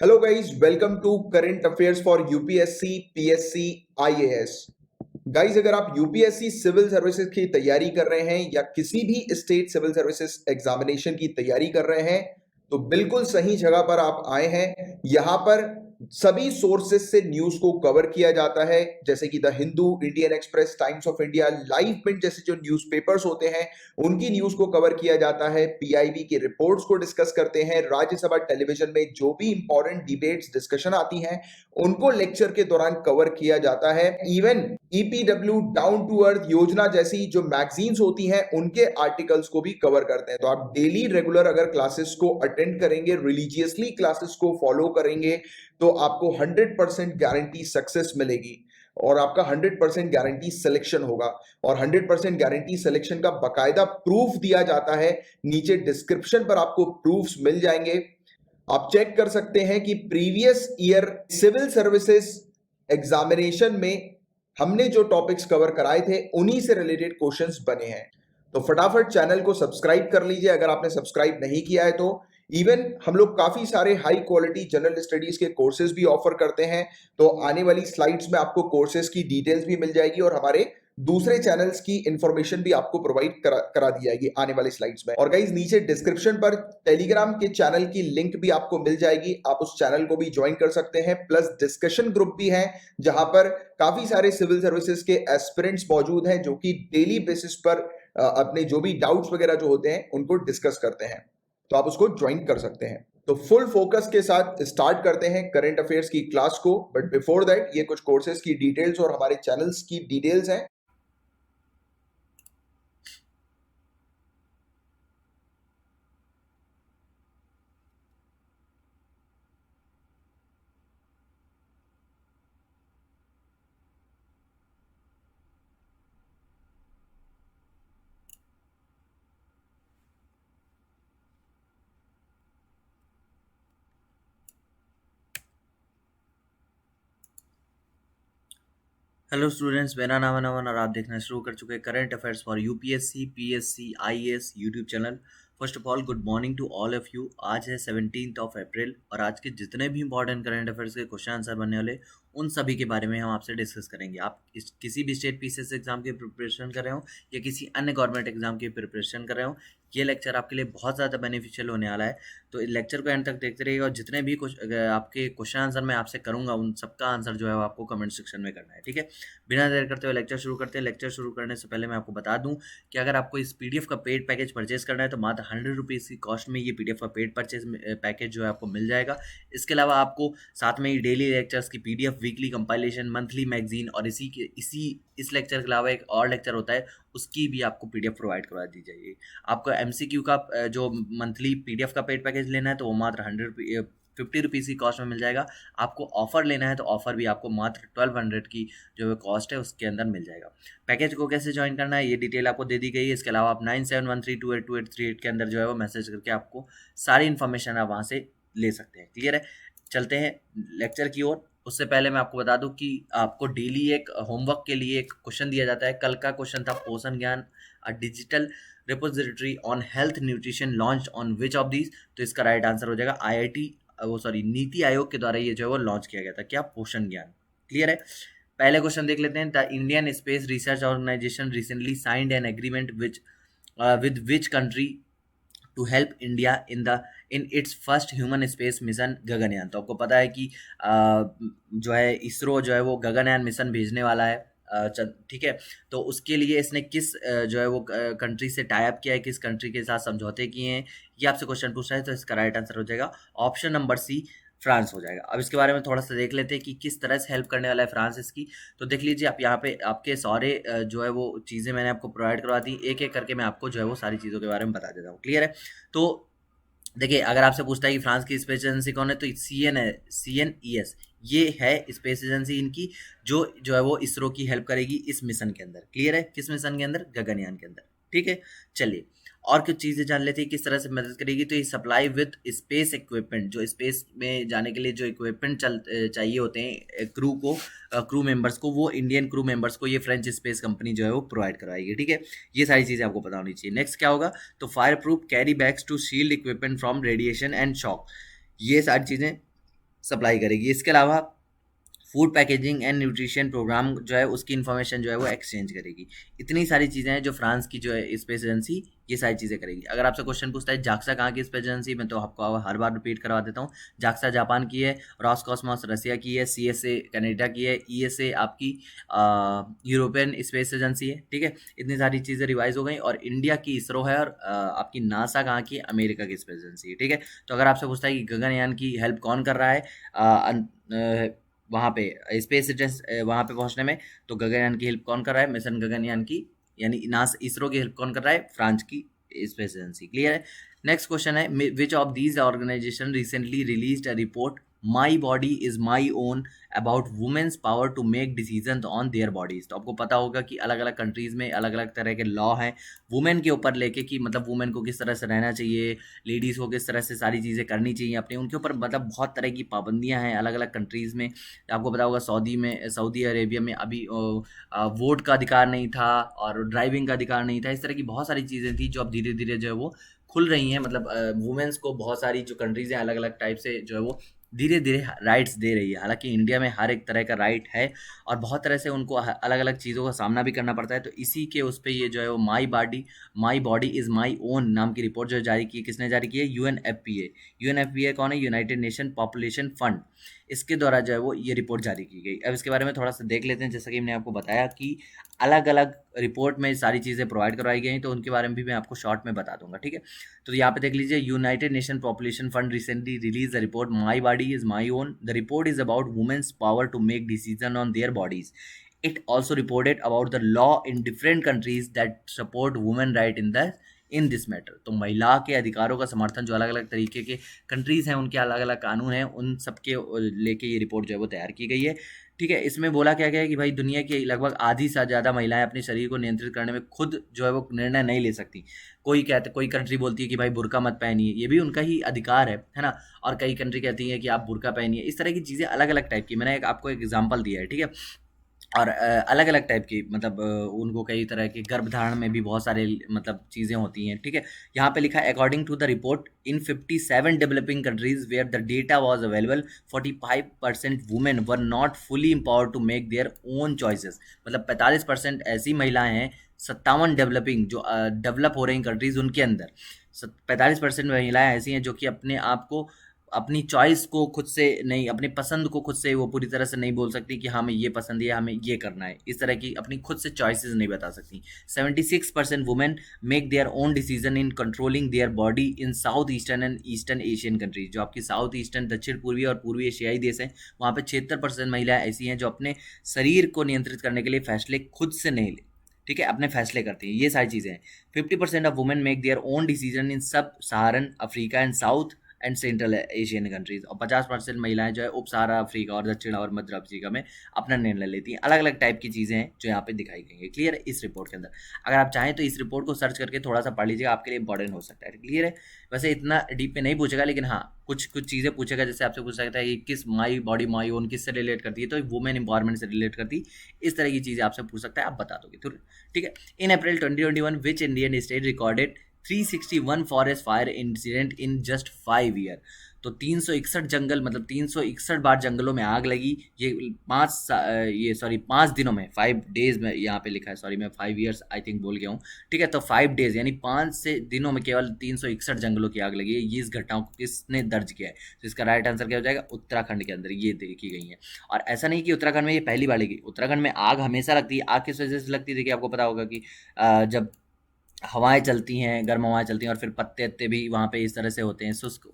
Hello guys, welcome to current affairs for UPSC PSC IAS. Guys, अगर आप UPSC civil services की तैयारी कर रहे हैं या किसी भी स्टेट सिविल सर्विसेज एग्जामिनेशन की तैयारी कर रहे हैं तो बिल्कुल सही जगह पर आप आए हैं। यहां पर सभी सोर्सेज से न्यूज को कवर किया जाता है, जैसे कि the Hindu, Indian express, times of India, live minute जैसे जो न्यूज़पेपर्स होते हैं उनकी न्यूज को कवर किया जाता है। पीआईबी की रिपोर्ट्स को डिस्कस करते हैं। राज्यसभा टेलीविजन में जो भी इंपॉर्टेंट डिबेट्स डिस्कशन आती हैं उनको लेक्चर के दौरान कवर किया जाता है। Even EPW, down to earth Yojana जैसी जो मैगजीन्स होती हैं उनके आर्टिकल्स को भी कवर करते हैं। तो आप डेली रेगुलर अगर क्लासेस को अटेंड करेंगे, रिलीजियसली क्लासेस को फॉलो करेंगे तो आपको 100% गारंटी सक्सेस मिलेगी और आपका 100% गारंटी सिलेक्शन होगा। और 100% गारंटी सिलेक्शन का बकायदा प्रूफ दिया जाता है। नीचे डिस्क्रिप्शन पर आपको प्रूफ्स मिल जाएंगे, आप चेक कर सकते हैं कि previous year civil services examination में हमने जो टॉपिक्स कवर कराए थे उन्हीं से रिलेटेड क्वेश्चंस बने हैं। तो फटाफट चैनल को सब्सक्राइब कर लीजिए अगर आपने सब्सक्राइब नहीं किया है तो। इवन हम लोग काफी सारे हाई क्वालिटी जनरल स्टडीज के कोर्सेज भी ऑफर करते हैं। तो आने वाली स्लाइड्स में आपको कोर्सेज की डिटेल्स भी मिल जाएगी और हमारे दूसरे चैनल्स की इंफॉर्मेशन भी आपको प्रोवाइड करा दी जाएगी आने वाली स्लाइड्स में। और गाइस, नीचे डिस्क्रिप्शन पर टेलीग्राम के चैनल की लिंक भी आपको मिल जाएगी, आप उस चैनल को भी ज्वाइन कर सकते हैं। प्लस डिस्कशन ग्रुप भी है जहां पर काफी सारे सिविल सर्विसेज के एस्पिरेंट्स मौजूद हैं जो कि डेली बेसिस पर अपने जो भी डाउट्स वगैरह जो होते हैं उनको डिस्कस करते हैं। तो आप उसको ज्वाइन कर सकते हैं। तो फुल फोकस के साथ स्टार्ट करते हैं करंट अफेयर्स की क्लास को। बट बिफोर दैट ये कुछ कोर्सेज की डिटेल्स और हमारे चैनल्स की डिटेल्स हैं। हेलो स्टूडेंट्स, मेरा नाम है नमन और आप देखना शुरू कर चुके हैं current affairs for UPSC PSC IAS YouTube channel. First of all good morning to all of you. आज है 17th ऑफ अप्रैल और आज के जितने भी इंपॉर्टेंट करंट अफेयर्स के क्वेश्चन आंसर बनने वाले उन सभी के बारे में हम आपसे डिस्कस करेंगे। आप किसी भी स्टेट पीसीएस एग्जाम की प्रिपरेशन कर रहे हो या किसी अन्य गवर्नमेंट एग्जाम की प्रिपरेशन कर रहे हो, ये लेक्चर आपके लिए बहुत ज़्यादा बेनिफिशियल होने वाला है। तो इस लेक्चर को एंड तक देखते रहिएगा और जितने भी आपके क्वेश्चन आंसर मैं आपसे करूंगा उन सबका आंसर जो है वो आपको कमेंट सेक्शन में करना है, ठीक है। बिना देर करते हुए लेक्चर शुरू करते हैं। लेक्चर शुरू करने से पहले मैं आपको बता दूं कि अगर आपको इस पीडीएफ का पेड पैकेज परचेज करना है तो मात्र 100 रुपीज़ की कॉस्ट में ये पीडीएफ का पेड परचेज पैकेज जो है आपको मिल जाएगा। इसके अलावा आपको साथ में ही डेली लेक्चर्स की PDF, weekly compilation, monthly magazine और इस लेक्चर के अलावा एक और लेक्चर होता है उसकी भी आपको पीडीएफ प्रोवाइड करवा दी जाएगी। आपको एमसीक्यू का जो मंथली पीडीएफ का पेड पैकेज लेना है तो वो मात्र 50 रुपीज़ की कॉस्ट में मिल जाएगा। आपको ऑफर लेना है तो ऑफर भी आपको मात्र 1200 की जो कॉस्ट है उसके अंदर मिल जाएगा। पैकेज को कैसे ज्वाइन करना है ये डिटेल आपको दे दी गई है। इसके अलावा आप 9713282838 के अंदर जो है वो मैसेज करके आपको सारी इन्फॉर्मेशन आप वहाँ से ले सकते हैं। क्लियर है, चलते हैं लेक्चर की ओर। उससे पहले मैं आपको बता दूं कि आपको डेली एक होमवर्क के लिए एक क्वेश्चन दिया जाता है। कल का क्वेश्चन था पोषण ज्ञान, a digital repository on health nutrition launch on which of these. तो इसका राइट आंसर हो जाएगा नीति आयोग के द्वारा ये जो है वो लॉन्च किया गया था, क्या, पोषण ज्ञान। क्लियर है, पहले क्वेश्चन देख लेते हैं। The Indian space research organisation recently signed an agreement with which country to help India in its first human space mission Gaganyaan. तो आपको पता है कि जो है इसरो जो है वो गगनयान मिशन भेजने वाला है, ठीक है। तो उसके लिए इसने किस जो है वो कंट्री से टाई अप किया है, किस कंट्री के साथ समझौते किए हैं, ये आपसे क्वेश्चन पूछ रहा है। तो इसका राइट आंसर हो जाएगा ऑप्शन नंबर सी, फ्रांस हो जाएगा। अब इसके बारे में थोड़ा सा देख लेते हैं कि किस तरह से हेल्प करने वाला है फ्रांस इसकी। तो देख लीजिए, आप यहाँ पे आपके सारे जो है वो चीज़ें मैंने आपको प्रोवाइड करवा दी। एक एक करके मैं आपको जो है वो सारी चीज़ों के बारे में बता देता हूँ। क्लियर है, तो देखिए, अगर आपसे पूछता है कि फ्रांस की स्पेस एजेंसी कौन है तो CN है, CNES ये है स्पेस एजेंसी इनकी, जो है वो इसरो की हेल्प करेगी इस मिशन के अंदर। क्लियर है, किस मिशन के अंदर, गगनयान के अंदर। ठीक है, चलिए और कुछ चीज़ें जान लेते हैं किस तरह से मदद करेगी। तो ये सप्लाई विद स्पेस इक्विपमेंट, जो स्पेस में जाने के लिए जो इक्विपमेंट चाहिए होते हैं क्रू मेंबर्स को, वो इंडियन क्रू मेंबर्स को ये फ्रेंच स्पेस कंपनी जो है वो प्रोवाइड करवाएगी। ठीक है, ये सारी चीज़ें आपको पता होनी चाहिए। नेक्स्ट क्या होगा, तो fireproof carry bags to shield equipment from radiation and shock. ये सारी चीज़ें सप्लाई करेगी। इसके अलावा food packaging and nutrition programme जो है उसकी इन्फॉर्मेशन जो है वो एक्सचेंज करेगी। इतनी सारी चीज़ें हैं जो फ्रांस की जो है स्पेस एजेंसी ये सारी चीज़ें करेगी। अगर आपसे क्वेश्चन पूछता है जाक्सा कहाँ की स्पेस एजेंसी, मैं तो आपको हर बार रिपीट करवा देता हूँ। जाक्सा जापान की है, रॉसकॉस्मॉस रसिया की है, CSA कनाडा की है, ESA आपकी यूरोपियन स्पेस एजेंसी है। ठीक है, इतनी सारी चीज़ें रिवाइज हो गई। और इंडिया की इसरो है, और आपकी नासा कहाँ की, अमेरिका की स्पेस एजेंसी है। ठीक है, तो अगर आपसे पूछता है कि गगनयान की हेल्प कौन कर रहा है वहाँ पे स्पेस वहाँ पे पहुँचने में, तो गगनयान की हेल्प कौन कर रहा है, मिशन गगनयान की यानी नास इसरो की हेल्प कौन कर रहा है, फ्रांस की स्पेस एजेंसी। क्लियर है। नेक्स्ट क्वेश्चन है, which of these organisation recently released a report my body is my own about women's power to make decision on their bodies. तो आपको पता होगा कि अलग अलग कंट्रीज में अलग अलग तरह के लॉ हैं वुमेन के ऊपर लेके, कि मतलब वुमेन को किस तरह से रहना चाहिए, लेडीज़ को किस तरह से सारी चीज़ें करनी चाहिए अपनी, उनके ऊपर मतलब बहुत तरह की पाबंदियां हैं अलग अलग कंट्रीज़ में। आपको पता होगा सऊदी अरेबिया में अभी वोट का अधिकार नहीं था और ड्राइविंग का अधिकार नहीं था। इस तरह की बहुत सारी चीज़ें थी जो अब धीरे धीरे जो है वो खुल रही हैं। मतलब वुमेन्स को बहुत सारी जो कंट्रीज़ हैं अलग अलग टाइप से जो है वो धीरे धीरे राइट्स दे रही है। हालांकि इंडिया में हर एक तरह का राइट है और बहुत तरह से उनको अलग अलग चीज़ों का सामना भी करना पड़ता है। तो इसी के उस पर ये जो है वो my body is my own नाम की रिपोर्ट जो जारी की, किसने जारी की है, UNFPA कौन है, यूनाइटेड नेशन पॉपुलेशन फंड, इसके द्वारा जो है वो ये रिपोर्ट जारी की गई। अब इसके बारे में थोड़ा सा देख लेते हैं। जैसा कि मैंने आपको बताया कि अलग अलग रिपोर्ट में सारी चीज़ें प्रोवाइड करवाई गई, तो उनके बारे में भी मैं आपको शॉर्ट में बता दूंगा। ठीक है, तो यहाँ पे देख लीजिए, United Nation population fund recently release the report my body is my own. The report is about women's power to make decision on their bodies. It also reported about the law in different countries that support women right in this matter। तो महिला के अधिकारों का समर्थन जो अलग अलग तरीके के कंट्रीज़ हैं उनके अलग अलग कानून हैं, उन सब के लेके ये रिपोर्ट जो है वो तैयार की गई है। ठीक है, इसमें बोला क्या गया है कि भाई दुनिया की लगभग आधी से ज़्यादा महिलाएं अपने शरीर को नियंत्रित करने में खुद जो है वो निर्णय नहीं ले सकती। कोई कंट्री बोलती है कि भाई बुर्का मत पहनिए, ये भी उनका ही अधिकार है ना। और कई कंट्री कहती है कि आप बुर्का पहनिए। इस तरह की चीज़ें अलग अलग टाइप की, मैंने आपको एक एग्जाम्पल दिया है। ठीक है, और अलग अलग टाइप की मतलब उनको कई तरह के गर्भधारण में भी बहुत सारे मतलब चीज़ें होती हैं। ठीक है, यहाँ पे लिखा है according to the report in 57 developing countries where the data was available 45% women were not fully empowered to make their own choices. मतलब 45% ऐसी महिलाएं हैं 57 डेवलपिंग जो डेवलप हो रही कंट्रीज उनके अंदर 45% महिलाएं ऐसी हैं जो कि अपने आप को अपनी चॉइस को खुद से नहीं, अपनी पसंद को खुद से वो पूरी तरह से नहीं बोल सकती कि हमें ये पसंद है, हमें ये करना है। इस तरह की अपनी खुद से चॉइसेस नहीं बता सकती। 76% women make their own decision in controlling their body in south eastern and eastern Asian countries. जो आपकी साउथ ईस्टर्न दक्षिण पूर्वी और पूर्वी एशियाई देश हैं, वहाँ पे 76% महिलाएं ऐसी हैं जो अपने शरीर को नियंत्रित करने के लिए फैसले खुद से नहीं ले, ठीक है, अपने फैसले करती हैं। ये सारी चीज़ें हैं। 50% of women make their own decision in sub Saharan Africa and south and central Asian countries. और 50% महिलाएं जो है उप सहारा अफ्रीका और दक्षिण और मध्य अफ्रीका में अपना निर्णय लेती हैं। अलग अलग टाइप की चीज़ें हैं जो यहाँ पे दिखाई गई हैं। क्लियर है इस रिपोर्ट के अंदर। अगर आप चाहें तो इस रिपोर्ट को सर्च करके थोड़ा सा पढ़ लीजिएगा, आपके लिए इंपॉर्टेंट हो सकता है। क्लियर है, वैसे इतना डीप में नहीं पूछेगा, लेकिन हाँ कुछ कुछ चीज़ें पूछेगा। जैसे आपसे पूछ सकता है कि किस माई बॉडी माई ओन किससे रिलेट करती है, तो वुमेन एम्पावरमेंट से रिलेट करती है। इस तरह की चीज़ें आपसे पूछ सकता है, आप बता दोगे। ठीक है, इन अप्रैल 2021 which Indian state recorded 361 forest fire incident in just 5 year. तो 361 जंगल, मतलब 361 बार जंगलों में आग लगी। ये 5 दिनों में, 5 डेज में यहाँ पे लिखा है, सॉरी मैं 5 ईयर्स आई थिंक बोल गया हूँ। ठीक है, तो 5 डेज यानी 5 से दिनों में केवल 361 जंगलों की आग लगी है। ये इस घटनाओं को किसने दर्ज किया है, तो इसका राइट आंसर क्या हो जाएगा, उत्तराखंड के अंदर ये देखी गई है। और ऐसा नहीं कि उत्तराखंड में ये पहली बार लगी, उत्तराखंड में आग हमेशा लगती है। आग किस वजह से लगती है, देखिए आपको पता होगा कि जब हवाएं चलती हैं, गर्म हवाएं चलती हैं, और फिर पत्ते अत्ते भी वहाँ पे इस तरह से होते हैं, शुष्क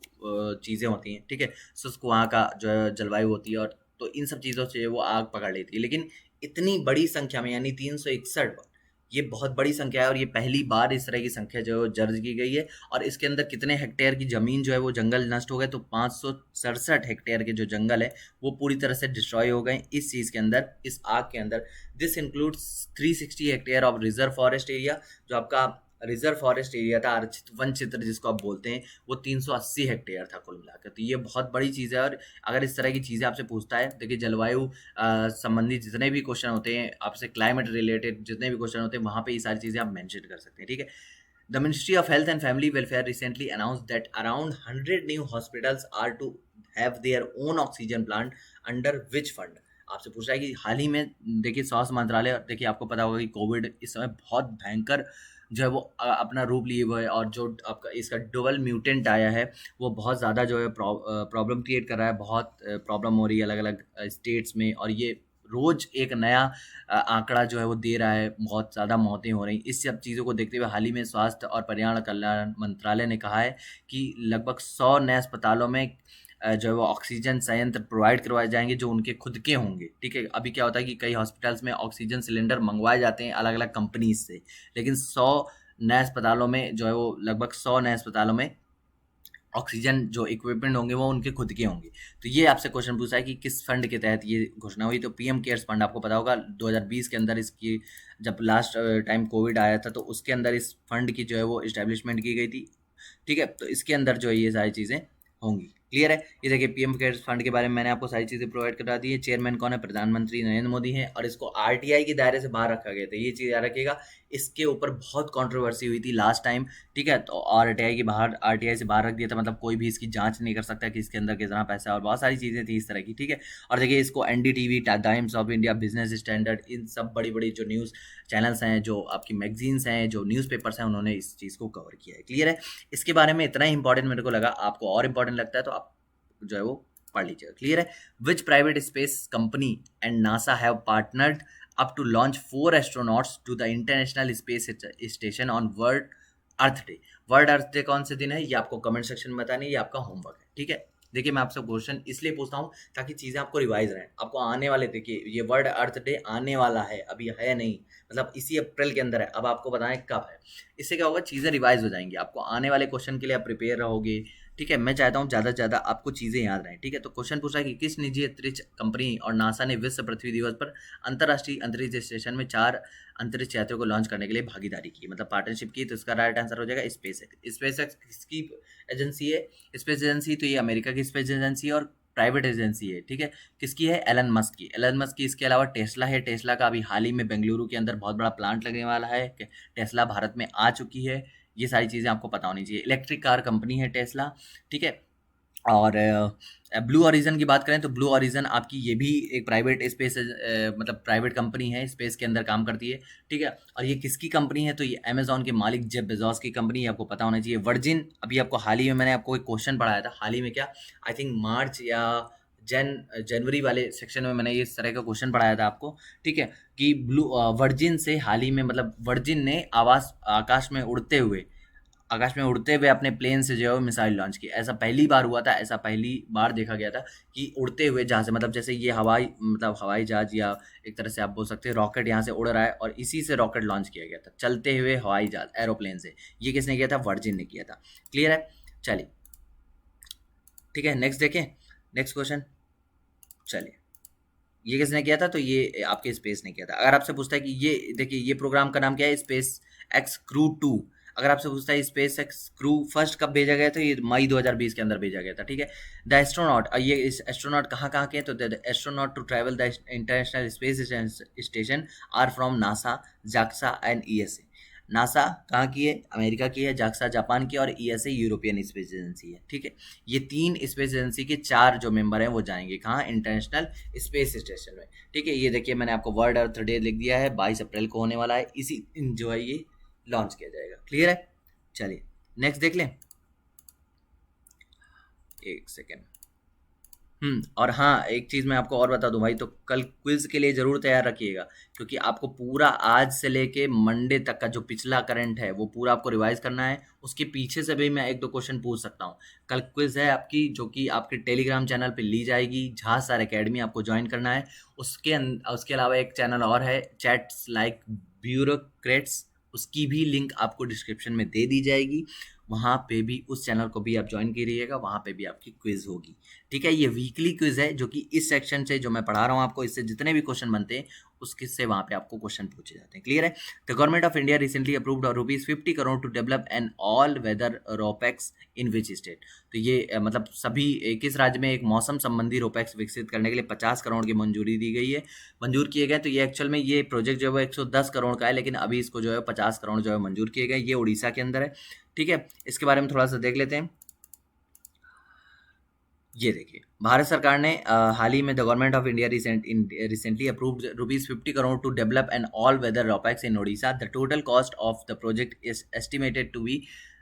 चीज़ें होती हैं। ठीक है, शुष्क वहाँ का जो है जलवायु होती है, और तो इन सब चीज़ों से वो आग पकड़ लेती है। लेकिन इतनी बड़ी संख्या में यानी 361, ये बहुत बड़ी संख्या है, और ये पहली बार इस तरह की संख्या जो है दर्ज की गई है। और इसके अंदर कितने हेक्टेयर की ज़मीन जो है वो जंगल नष्ट हो गए, तो 567 हेक्टेयर के जो जंगल है वो पूरी तरह से डिस्ट्रॉय हो गए इस चीज़ के अंदर, इस आग के अंदर। This includes 360 hectare of reserve forest area. जो आपका रिजर्व फॉरेस्ट एरिया था, आरक्षित वन क्षेत्र जिसको आप बोलते हैं, वो 380 हेक्टेयर था कुल मिलाकर। तो ये बहुत बड़ी चीज़ है। और अगर इस तरह की चीज़ें आपसे पूछता है, देखिए जलवायु संबंधी जितने भी क्वेश्चन होते हैं, आपसे क्लाइमेट रिलेटेड जितने भी क्वेश्चन होते हैं, वहाँ पे ये सारी चीज़ें आप मेंशन कर सकते हैं। ठीक है, the ministry of health and family welfare recently announce that around 100 new hospitals are to have their own oxygen plant under which fund. आपसे पूछ रहा है कि हाल ही में देखिए स्वास्थ्य मंत्रालय, देखिए आपको पता होगा कि कोविड इस समय बहुत भयंकर जो है वो अपना रूप लिए हुए है, और जो आपका इसका डबल म्यूटेंट आया है वो बहुत ज़्यादा जो है प्रॉब्लम क्रिएट कर रहा है, बहुत प्रॉब्लम हो रही है अलग अलग स्टेट्स में, और ये रोज एक नया आंकड़ा जो है वो दे रहा है, बहुत ज़्यादा मौतें हो रही। इस सब चीज़ों को देखते हुए हाल ही में स्वास्थ्य और पर्यावरण कल्याण मंत्रालय ने कहा है कि लगभग 100 नए अस्पतालों में जो है वो ऑक्सीजन संयंत्र प्रोवाइड करवाए जाएंगे जो उनके खुद के होंगे। ठीक है, अभी क्या होता है कि कई हॉस्पिटल्स में ऑक्सीजन सिलेंडर मंगवाए जाते हैं अलग अलग कंपनीज से, लेकिन 100 नए अस्पतालों में जो है वो लगभग 100 नए अस्पतालों में ऑक्सीजन जो इक्विपमेंट होंगे वो उनके खुद के होंगे। तो ये आपसे क्वेश्चन पूछा है कि किस फंड के तहत ये घोषणा हुई, तो पीएम केयर्स फंड, आपको पता होगा 2020 के अंदर इसकी जब लास्ट टाइम कोविड आया था तो उसके अंदर इस फंड की जो है वो इस्टेब्लिशमेंट की गई थी। ठीक है, तो इसके अंदर जो है ये सारी चीज़ें होंगी। क्लियर है। ये देखिए पीएम केयर्स फंड के बारे में मैंने आपको सारी चीज़ें प्रोवाइड करा दी है। चेयरमैन कौन है? प्रधानमंत्री नरेंद्र मोदी हैं, और इसको आरटीआई के दायरे से बाहर रखा गया था, ये चीज़ याद रखिएगा। इसके ऊपर बहुत कंट्रोवर्सी हुई थी लास्ट टाइम। ठीक है, तो आरटीआई से बाहर रख दिया था, मतलब कोई भी इसकी जांच नहीं कर सकता कि इसके अंदर कितना पैसा है, और बहुत सारी चीज़ें थी इस तरह की। ठीक है, और देखिए इसको NDTV, Times of India, Business Standard, इन सब बड़ी बड़ी जो न्यूज़ चैनल्स हैं, जो आपकी मैगजीन्स हैं, जो न्यूज़पेपर्स हैं, उन्होंने इस चीज़ को कवर किया है। क्लियर है। इसके बारे में इतना ही इंपॉर्टेंट मेरे को लगा, आपको और इंपॉर्टेंट लगता है तो आप जो है वो पढ़ लीजिएगा। क्लियर है। Which private space company and NASA have partnered up to launch 4 astronauts to the international space Station on World Earth Day. World Earth Day कौन से दिन है ये आपको कमेंट सेक्शन में बताना है, ये आपका होमवर्क है। ठीक है, देखिए मैं आपसे क्वेश्चन इसलिए पूछता हूँ ताकि चीज़ें आपको रिवाइज रहें, आपको आने वाले, देखिए ये वर्ल्ड अर्थ डे आने वाला है, अभी है नहीं, मतलब इसी अप्रैल के अंदर है, अब आपको बताएं कब है। इससे क्या होगा, चीज़ें रिवाइज हो जाएंगी, आपको आने वाले क्वेश्चन के लिए आप प्रिपेयर रहोगे। ठीक है, मैं चाहता हूँ ज़्यादा से ज़्यादा आपको चीज़ें याद रहें। ठीक है, तो क्वेश्चन पूछा है कि किस निजी अंतरिक्ष कंपनी और नासा ने विश्व पृथ्वी दिवस पर अंतर्राष्ट्रीय अंतरिक्ष स्टेशन में 4 अंतरिक्ष यात्रियों को लॉन्च करने के लिए भागीदारी की, मतलब पार्टनरशिप की। तो इसका राइट आंसर हो जाएगा स्पेस एक्स। स्पेस एक्स किसकी एजेंसी है? स्पेस एजेंसी तो ये अमेरिका की स्पेस एजेंसी है और प्राइवेट एजेंसी है। ठीक है, किसकी है? एलन मस्क की। एलन मस्क की। इसके अलावा टेस्ला है, टेस्ला का अभी हाल ही में बेंगलुरु के अंदर बहुत बड़ा प्लांट लगने वाला है, टेस्ला भारत में आ चुकी है। ये सारी चीज़ें आपको पता होनी चाहिए। इलेक्ट्रिक कार कंपनी है टेस्ला। ठीक है, और ब्लू ओरिजिन की बात करें तो ब्लू ओरिजिन आपकी ये भी एक प्राइवेट स्पेस मतलब प्राइवेट कंपनी है, स्पेस के अंदर काम करती है। ठीक है, और ये किसकी कंपनी है? तो ये अमेजॉन के मालिक जेफ बेजोस की कंपनी है, आपको पता होना चाहिए। वर्जिन, अभी आपको हाल ही में मैंने आपको एक क्वेश्चन पढ़ाया था, हाल ही में क्या, आई थिंक मार्च या जनवरी वाले सेक्शन में मैंने इस तरह का क्वेश्चन पढ़ाया था आपको। ठीक है, कि वर्जिन से हाल ही में, मतलब वर्जिन ने आकाश में उड़ते हुए अपने प्लेन से जो है मिसाइल लॉन्च की। ऐसा पहली बार हुआ था, ऐसा पहली बार देखा गया था कि उड़ते हुए जहाज से, मतलब जैसे ये हवाई जहाज, या एक तरह से आप बोल सकते हैं रॉकेट यहाँ से उड़ रहा है, और इसी से रॉकेट लॉन्च किया गया था, चलते हुए हवाई जहाज, एरोप्लेन से। ये किसने किया था? वर्जिन ने किया था। क्लियर है। चलिए ठीक है, नेक्स्ट देखें, नेक्स्ट क्वेश्चन। चलिए, ये किसने किया था? तो ये आपके स्पेस ने किया था। अगर आपसे पूछता है कि ये देखिए ये प्रोग्राम का नाम क्या है? Space x crew 2। अगर आपसे पूछता है स्पेस एक्स क्रू फर्स्ट कब भेजा गया था? ये मई 2020 के अंदर भेजा गया था। ठीक है, द एस्ट्रोनॉट, ये इस एस्ट्रोनॉट कहाँ कहाँ के हैं? तो the astronaut to travel the international space station are from NASA, JAXA and ESA. NASA कहाँ की है? अमेरिका की है। जाक्सा जापान की, और ईएसए यूरोपियन स्पेस एजेंसी है। ठीक है, ये 3 स्पेस एजेंसी के 4 जो मेंबर हैं वो जाएंगे कहाँ? इंटरनेशनल स्पेस स्टेशन में। ठीक है, ये देखिए मैंने आपको वर्ल्ड अर्थ डे लिख दिया है, 22 अप्रैल को होने वाला है, इसी दिन जो है ये लॉन्च किया जाएगा। क्लियर है। चलिए नेक्स्ट देख लें, एक सेकेंड। और हाँ, एक चीज़ मैं आपको और बता दूं भाई, तो कल क्विज के लिए ज़रूर तैयार रखिएगा, क्योंकि आपको पूरा आज से लेके मंडे तक का जो पिछला करंट है वो पूरा आपको रिवाइज करना है। उसके पीछे से भी मैं 1-2 क्वेश्चन पूछ सकता हूँ। कल क्विज है आपकी, जो कि आपके टेलीग्राम चैनल पे ली जाएगी, झा सर एकेडमी, आपको ज्वाइन करना है। उसके अलावा एक चैनल और है, चैट्स लाइक ब्यूरोक्रेट्स, उसकी भी लिंक आपको डिस्क्रिप्शन में दे दी जाएगी। वहाँ पे भी, उस चैनल को भी आप ज्वाइन करिएगा, वहाँ पे भी आपकी क्विज होगी। ठीक है, ये वीकली क्विज है, जो कि इस सेक्शन से जो मैं पढ़ा रहा हूँ आपको, इससे जितने भी क्वेश्चन बनते हैं उसके से वहाँ पे आपको क्वेश्चन पूछे जाते हैं। क्लियर है। The government of India recently approved ₹50 crore to develop an all weather ropax in which state. तो ये मतलब सभी किस राज्य में एक मौसम संबंधी रोपैक्स विकसित करने के लिए 50 करोड़ की मंजूरी दी गई है, मंजूर किए गए। तो ये एक्चुअल में ये प्रोजेक्ट जो है 110 करोड़ का है, लेकिन अभी इसको जो है 50 करोड़ जो है मंजूर किए गए। ये उड़ीसा के अंदर है। ठीक है, इसके बारे में थोड़ा सा देख लेते हैं। ये देखिए, भारत सरकार ने हाल ही में the government of India recently approved ₹50 crore to develop an all weather ropax in Odisha. The total cost of the project is estimated to be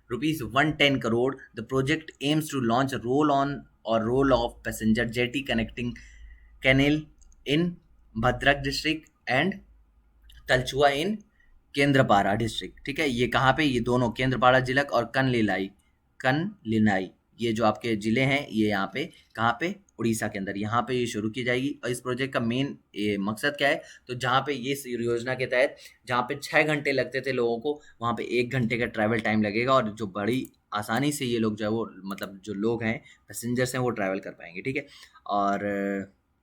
₹110 crore. The project aims to launch a roll-on or roll-off passenger jetty connecting Canal in Bhadrak district and Talchua in Kendrapara district. ठीक है, ये कहाँ पे, ये दोनों केंद्रपाड़ा जिला और कनलिनाई ये जो आपके जिले हैं ये यहाँ पे कहाँ पे, उड़ीसा के अंदर यहाँ पे ये शुरू की जाएगी। और इस प्रोजेक्ट का मेन मकसद क्या है, तो जहाँ पे ये इस योजना के तहत जहाँ पे 6 घंटे लगते थे लोगों को, वहाँ पे 1 घंटे का ट्रैवल टाइम लगेगा और जो बड़ी आसानी से ये लोग जो है वो मतलब जो लोग हैं पैसेंजर्स हैं वो ट्रैवल कर पाएंगे। ठीक है, और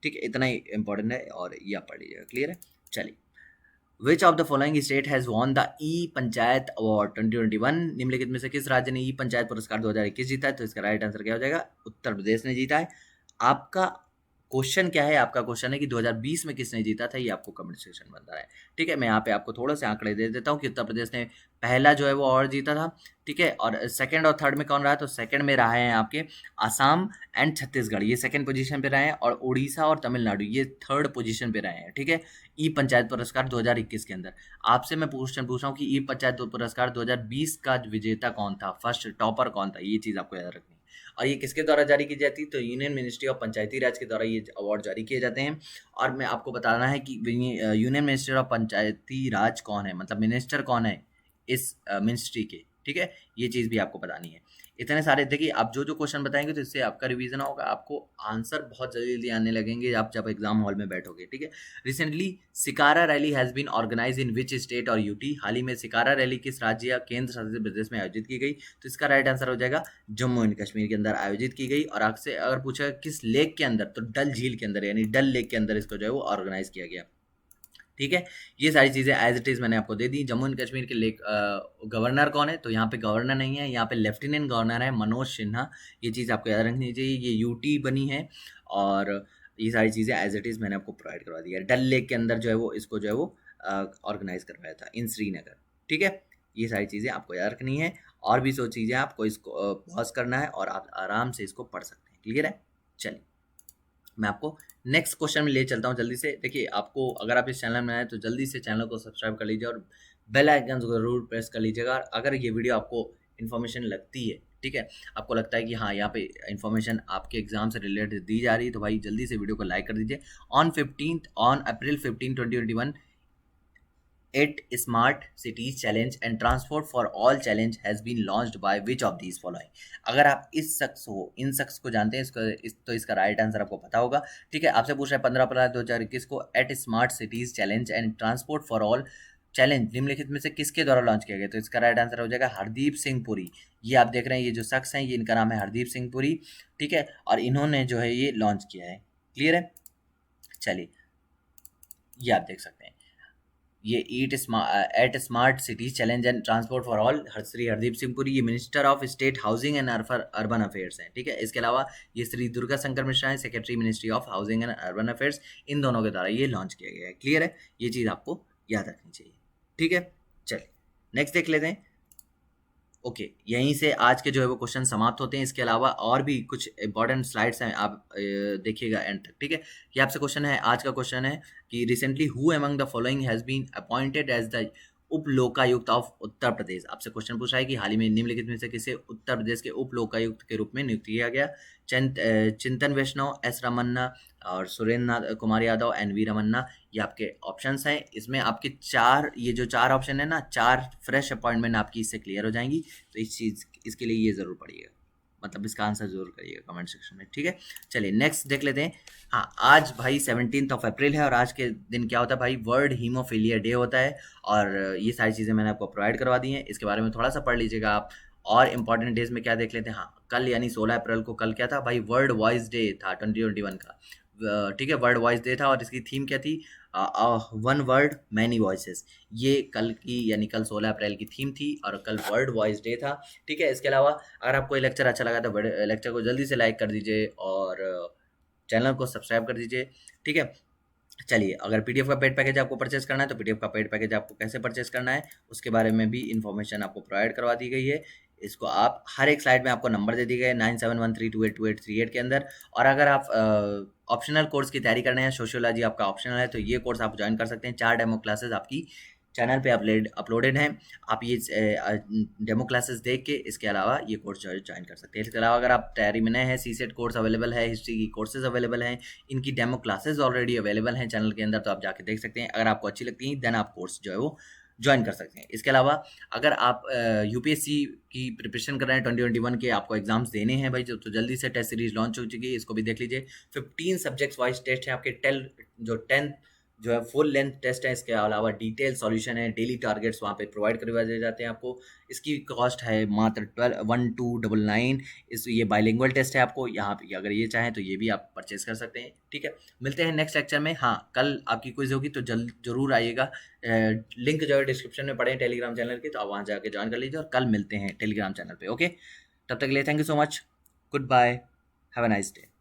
ठीक है, इतना ही इंपॉर्टेंट है और ये आप पढ़ लीजिएगा। क्लियर है, चलिए। Which of the following state has won the E panchayat award 2021? निम्नलिखित में से किस राज्य ने ई पंचायत पुरस्कार 2021 जीता है? तो इसका राइट आंसर क्या हो जाएगा, उत्तर प्रदेश ने जीता है। आपका क्वेश्चन क्या है, आपका क्वेश्चन है कि 2020 में किसने जीता था, ये आपको कमेंट सेक्शन में बता है। ठीक है, मैं यहाँ पे आपको थोड़ा से आंकड़े दे देता हूँ कि उत्तर प्रदेश ने पहला जो है वो अवार्ड जीता था। ठीक है, और सेकंड और थर्ड में कौन रहा, तो सेकंड में रहा है आपके आसाम एंड छत्तीसगढ़, ये सेकंड पोजीशन पे रहे हैं, और उड़ीसा और तमिलनाडु ये थर्ड पोजीशन पे रहे हैं। ठीक है, ई पंचायत पुरस्कार 2021 के अंदर। आपसे मैं क्वेश्चन पूछ रहा हूँ कि ई पंचायत पुरस्कार 2020 का विजेता कौन था, फर्स्ट टॉपर कौन था, ये चीज़ आपको याद रखनी है। और ये किसके द्वारा जारी की जाती है, तो यूनियन मिनिस्ट्री ऑफ पंचायती राज के द्वारा ये अवार्ड जारी किए जाते हैं। और मैं आपको बताना है कि यूनियन मिनिस्ट्री ऑफ पंचायती राज कौन है, मतलब मिनिस्टर कौन है इस मिनिस्ट्री के। ठीक है, ये चीज़ भी आपको बतानी है। इतने सारे देखिए, आप जो जो क्वेश्चन बताएंगे तो इससे आपका रिवीजन होगा, आपको आंसर बहुत जल्दी आने लगेंगे आप जब एग्जाम हॉल में बैठोगे। ठीक है, recently Shikara rally has been organise in which state और यूटी? हाल ही में सिकारा रैली किस राज्य या केंद्र शासित प्रदेश में आयोजित की गई? तो इसका राइट आंसर हो जाएगा जम्मू एंड कश्मीर के अंदर आयोजित की गई। और आपसे अगर पूछा किस लेक के अंदर, तो डल झील के अंदर, यानी डल लेक के अंदर इसको जो है वो ऑर्गेनाइज किया गया। ठीक है, ये सारी चीज़ें एज इट इज़ मैंने आपको दे दी। जम्मू एंड कश्मीर के लेक गवर्नर कौन है, तो यहाँ पे गवर्नर नहीं है, यहाँ पे लेफ्टिनेंट गवर्नर है मनोज सिन्हा। ये चीज़ आपको याद रखनी चाहिए, ये यूटी बनी है। और ये सारी चीज़ें एज इट इज़ मैंने आपको प्रोवाइड करवा दी है। डल लेक के अंदर जो है वो इसको जो है वो ऑर्गेनाइज करवाया था इन श्रीनगर। ठीक है, ये सारी चीज़ें आपको याद रखनी है, और भी सो चीज़ें आपको इसको पॉज करना है और आप आराम से इसको पढ़ सकते हैं। क्लियर है, चलिए मैं आपको नेक्स्ट क्वेश्चन में ले चलता हूँ जल्दी से। देखिए, आपको अगर आप इस चैनल में आए तो जल्दी से चैनल को सब्सक्राइब कर लीजिए और बेल आइकन को ज़रूर प्रेस कर लीजिएगा। अगर ये वीडियो आपको इन्फॉर्मेशन लगती है, ठीक है, आपको लगता है कि हाँ यहाँ पे इन्फॉर्मेशन आपके एग्जाम से रिलेटेड दी जा रही है, तो भाई जल्दी से वीडियो को लाइक कर दीजिए। On April 15, 2021 8 Smart Cities Challenge and Transport for All Challenge has been launched by which of these following? अगर आप इस शख्स हो, इन शख्स को जानते हैं, तो इसका राइट आंसर आपको पता होगा। ठीक है, आपसे पूछ रहा है 15 अप्रैल 2021 को at smart cities challenge and transport for all challenge निम्नलिखित में से किसके द्वारा लॉन्च किया गया? तो इसका राइट आंसर हो जाएगा हरदीप सिंह पुरी। ये आप देख रहे हैं, ये जो शख्स हैं ये इनका नाम है हरदीप सिंह पुरी। ठीक है, और इन्होंने जो है ये लॉन्च किया है। क्लियर है, चलिए ये आप देख सकते हैं, ये eat smart cities challenge and transport for all Shri Hardeep Singh Puri, ये minister of state housing and urban affairs हैं। ठीक है, इसके अलावा ये श्री दुर्गा शंकर मिश्रा हैं, secretary ministry of housing and urban affairs. इन दोनों के द्वारा ये लॉन्च किया गया है। क्लियर है, ये चीज़ आपको याद रखनी चाहिए। ठीक है, चलिए नेक्स्ट देख लेते हैं। ओके, यहीं से आज के जो है वो क्वेश्चन समाप्त होते हैं। इसके अलावा और भी कुछ इंपॉर्टेंट स्लाइड्स हैं, आप देखिएगा एंड तक। ठीक है, ये आपसे क्वेश्चन है, आज का क्वेश्चन है कि recently who among the following has been appointed as the Upa Lokayukta of Uttar Pradesh? आपसे क्वेश्चन पूछा है कि हाल ही में निम्नलिखित में से किसे उत्तर प्रदेश के उप लोकायुक्त के रूप में नियुक्त किया गया? चिंतन वैष्णव, एस रमन्ना और सुरेंद्र कुमार यादव, एन वी रमन्ना। ये आपके ऑप्शंस हैं। इसमें आपके चार, ये जो चार ऑप्शन है ना, चार फ्रेश अपॉइंटमेंट आपकी इससे क्लियर हो जाएंगी। तो इसके लिए ये ज़रूर पढ़िएगा, मतलब इसका आंसर जरूर करिएगा कमेंट सेक्शन में। ठीक है, चलिए नेक्स्ट देख लेते हैं। हाँ, आज भाई 17 अप्रैल है और आज के दिन क्या होता है भाई, वर्ल्ड हीमोफीलिया डे होता है। और ये सारी चीज़ें मैंने आपको प्रोवाइड करवा दी हैं, इसके बारे में थोड़ा सा पढ़ लीजिएगा आप। और इंपॉर्टेंट डेज में क्या देख लेते हैं। हाँ, कल यानी 16 अप्रैल को, कल क्या था भाई, वर्ल्ड वॉइस डे था 2021 का। ठीक है, वर्ल्ड वॉइस डे था और इसकी थीम क्या थी, वन वर्ल्ड मैनी वॉइसेस। ये कल की यानी कल 16 अप्रैल की थीम थी और कल वर्ल्ड वॉइस डे था। ठीक है, इसके अलावा अगर आपको ये लेक्चर अच्छा लगा तो लेक्चर को जल्दी से लाइक कर दीजिए और चैनल को सब्सक्राइब कर दीजिए। ठीक है, चलिए, अगर पीडीएफ का पेड पैकेज आपको परचेस करना है तो पीडीएफ का पेड पैकेज आपको कैसे परचेस करना है उसके बारे में भी इन्फॉर्मेशन आपको प्रोवाइड करवा दी गई है। इसको आप हर एक स्लाइड में आपको नंबर दे दिए गए 9713282838 के अंदर। और अगर आप ऑप्शनल कोर्स की तैयारी करने हैं, सोशियोलॉजी आपका ऑप्शनल है, तो ये कोर्स आप ज्वाइन कर सकते हैं। 4 डेमो क्लासेस आपकी चैनल पे अपलोडेड हैं। आप ये डेमो क्लासेस देख के इसके अलावा ये कोर्स ज्वाइन कर सकते हैं। इसके अलावा अगर आप तैयारी में नए हैं, सीसेट कोर्स अवेलेबल है, हिस्ट्री की कोर्सेज अवेलेबल हैं, इनकी डेमो क्लासेस ऑलरेडी अवेलेबल हैं चैनल के अंदर, तो आप जाके देख सकते हैं। अगर आपको अच्छी लगती है देन आप कोर्स जो है वो ज्वाइन कर सकते हैं। इसके अलावा अगर आप यूपीएससी की प्रिपरेशन कर रहे हैं, 2021 के आपको एग्जाम्स देने हैं भाई, तो जल्दी से टेस्ट सीरीज लॉन्च हो चुकी है, इसको भी देख लीजिए। 15 सब्जेक्ट्स वाइज टेस्ट है आपके, 10 जो है फुल लेंथ टेस्ट है। इसके अलावा डिटेल सॉल्यूशन है, डेली टारगेट्स वहाँ पे प्रोवाइड करवाए जाते हैं आपको। इसकी कॉस्ट है मात्र 1299। ये बाइलिंगुअल टेस्ट है आपको यहाँ पे, अगर ये चाहें तो ये भी आप परचेज कर सकते हैं। ठीक है, मिलते हैं नेक्स्ट लेक्चर में। हाँ, कल आपकी क्विज होगी तो जरूर आइएगा। लिंक जो है डिस्क्रिप्शन में पड़े हैं टेलीग्राम चैनल के, तो आप वहाँ जाके ज्वाइन कर लीजिए। और कल मिलते हैं टेलीग्राम चैनल पे। ओके, तब तक के लिए thank you so much, goodbye, have a nice day.